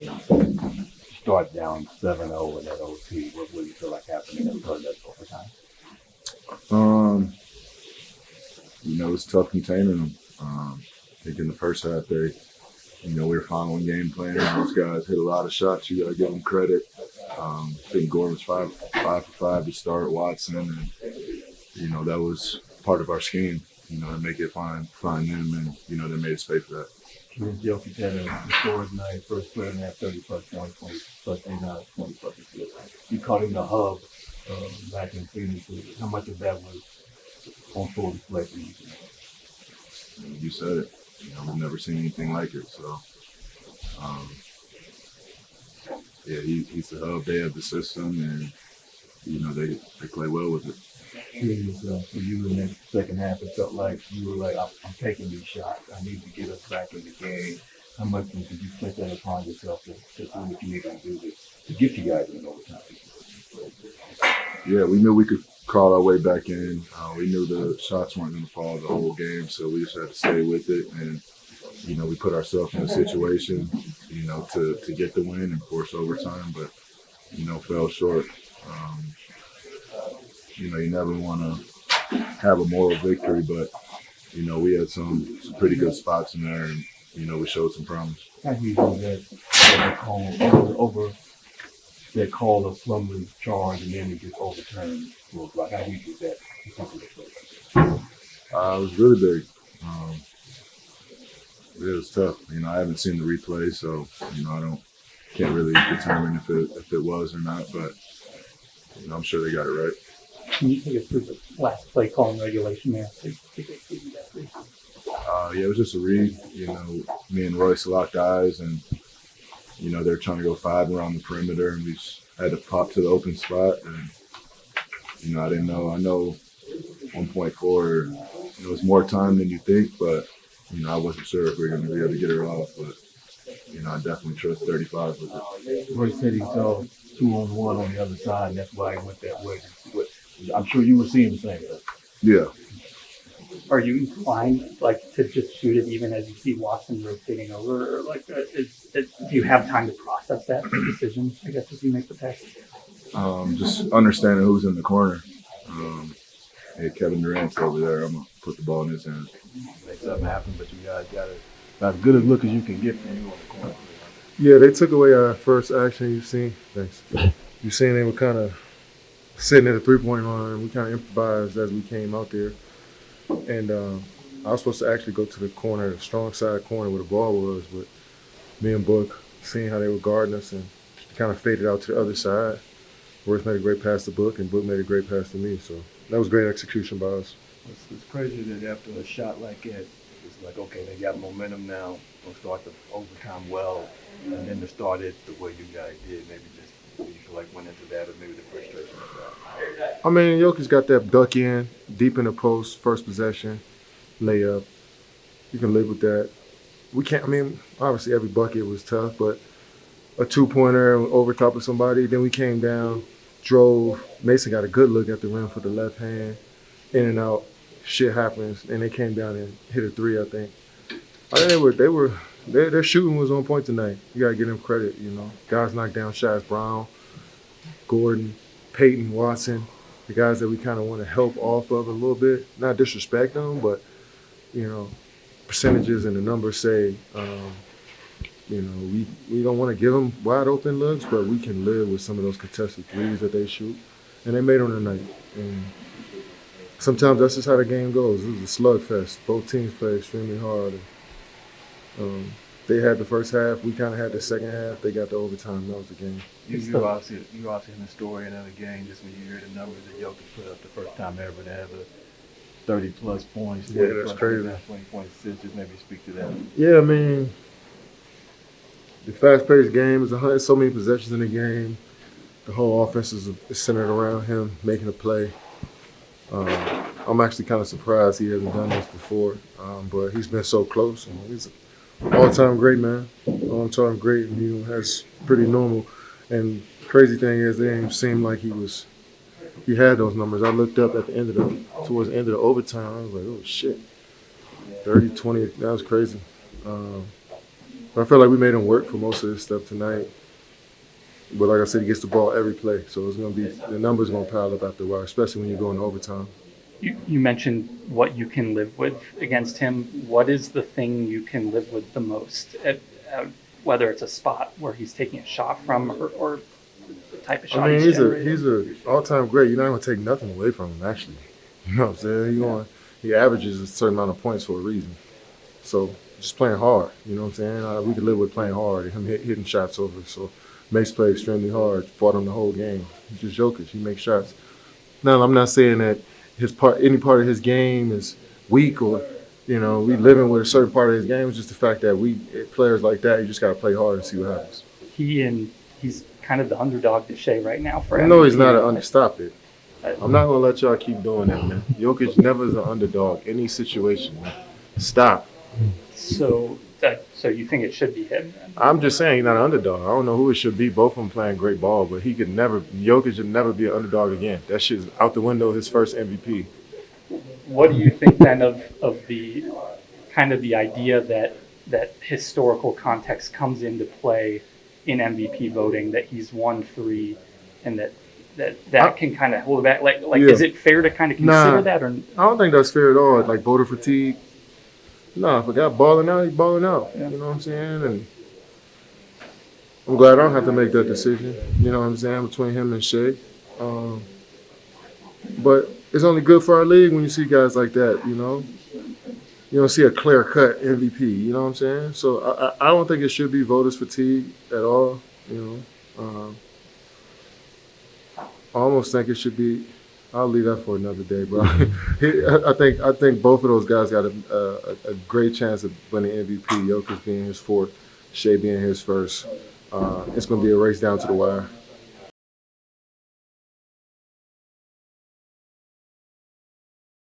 Start down 7-0 in that OT. What do you feel like happened in that overtime? Um, it's tough containing them. I think in the first half we were following game plan. Those guys hit a lot of shots. You got to give them credit. I think Gore was five for five to start Watson, and that was part of our scheme. To make it find them, and they made us pay for that. Jokic had a historic night, first player to have 30 plus points, 20 plus 89, 20 plus assists. You caught him the hub back in Phoenix. How much of that was on full display for you? You said it. We've never seen anything like it. So, he's the hub. They have the system, and they play well with it. For you in that second half, it felt like you were like, I'm taking these shots. I need to get us back in the game. How much did you put that upon yourself to do what you needed to do to get you guys in overtime? Yeah, we knew we could crawl our way back in. We knew the shots weren't going to fall the whole game, so we just had to stay with it. And, we put ourselves in a situation, to get the win and force overtime, but, fell short. You never want to have a moral victory, but, we had some pretty good spots in there, and, we showed some promise. How do you do that over that call of slumbering charge and then it gets overturned? How do you do that? It was really big. It was tough. I haven't seen the replay, so can't really determine if it was or not. But I'm sure they got it right. Can you take us through the last play call in regulation there? It was just a read. Me and Royce locked eyes, and they're trying to go five around the perimeter, and we just had to pop to the open spot. And I didn't know. I know 1.4. It was more time than you think, but I wasn't sure if we were going to be able to get her off. But I definitely trust 35 with it. Royce said he saw 2-on-1 on the other side, and that's why he went that way. I'm sure you were seeing the same thing. Yeah. Are you inclined to just shoot it even as you see Watson rotating over, or do you have time to process that decision? I guess as you make the pass. Just understanding who's in the corner. Hey, Kevin Durant's over there. I'm gonna put the ball in his hands. Make something happen, but you guys got it. About as good a look as you can get from you on the corner. Yeah, they took away our first action. You've seen. Thanks. You've seen they were kind of sitting at the 3-point line. We kind of improvised as we came out there. And I was supposed to actually go to the corner, the strong side corner where the ball was, but me and Book, seeing how they were guarding us, and kind of faded out to the other side. Royce made a great pass to Book, and Book made a great pass to me. So that was great execution by us. It's crazy that after a shot like that, it's like, okay, they got momentum now. We'll start the overtime well, and then to start it the way you guys did, maybe just you feel like went into that, or maybe the frustration of that. I mean, Jokic got that duck in, deep in the post, first possession, layup. You can live with that. We can't, obviously every bucket was tough, but a 2-pointer over top of somebody, then we came down, drove. Mason got a good look at the rim for the left hand, in and out. Shit happens, and they came down and hit a 3, I think. I think their shooting was on point tonight. You gotta give them credit, Guys knocked down shots, Brown, Gordon, Peyton, Watson, the guys that we kind of want to help off of a little bit. Not disrespect them, but, percentages and the numbers say, we don't want to give them wide open looks, but we can live with some of those contested threes that they shoot. And they made them tonight. And sometimes that's just how the game goes. It was a slugfest. Both teams played extremely hard. And, they had the first half. We kind of had the second half. They got the overtime. That was the game. You obviously in the story in the game, just when you hear the numbers that Jokic put up the first time ever to have a 30-plus points. Yeah, that's crazy. 20 assists. Just maybe speak to that. Yeah, the fast-paced game is so many possessions in the game. The whole offense is centered around him making a play. I'm actually kind of surprised he hasn't done this before, but he's been so close. He's an all-time great, man. All-time great, and that's pretty normal. And crazy thing is, it didn't seem like he had those numbers. I looked up towards the end of the overtime. I was like, oh shit, 30, 20. That was crazy. But I feel like we made him work for most of this stuff tonight. But like I said, he gets the ball every play, so it's gonna be the numbers gonna pile up after a while, especially when you go into overtime. You mentioned what you can live with against him. What is the thing you can live with the most? Whether it's a spot where he's taking a shot from, or the type of shot I mean, he's he's an all-time great. You're not gonna take nothing away from him, actually. You know what I'm saying? He averages a certain amount of points for a reason. So just playing hard. You know what I'm saying? We could live with playing hard and him hitting shots over. So makes play extremely hard. Fought him the whole game. He's just Jokic. He makes shots. Now I'm not saying that any part of his game is weak or we living with a certain part of his game. It's just the fact that players like that, you just got to play hard and see what happens. He's kind of the underdog to Shea right now for I know he's MVP. not stop it. I'm not gonna let y'all keep doing that, man. Jokic never is an underdog any situation, man. Stop. So you think it should be him? Then? I'm just saying he's not an underdog. I don't know who it should be. Both of them playing great ball, but Jokic should never be an underdog again. That shit's out the window. His first MVP. What do you think then of the kind of the idea that historical context comes into play in MVP voting, that he's won 3 and that can kind of hold it back? Like Yeah. Is it fair to kind of consider that? Or I don't think that's fair at all. Like voter fatigue. No, if a guy balling out, he's balling out. Yeah. You know what I'm saying? And I'm glad I don't have to make that decision. You know what I'm saying, between him and Shea. But it's only good for our league when you see guys like that. You don't see a clear-cut MVP. You know what I'm saying? So I don't think it should be voters fatigue at all. I almost think it should be. I'll leave that for another day, bro. I think both of those guys got a great chance of winning MVP. Jokic being his 4th, Shea being his 1st. It's going to be a race down to the wire.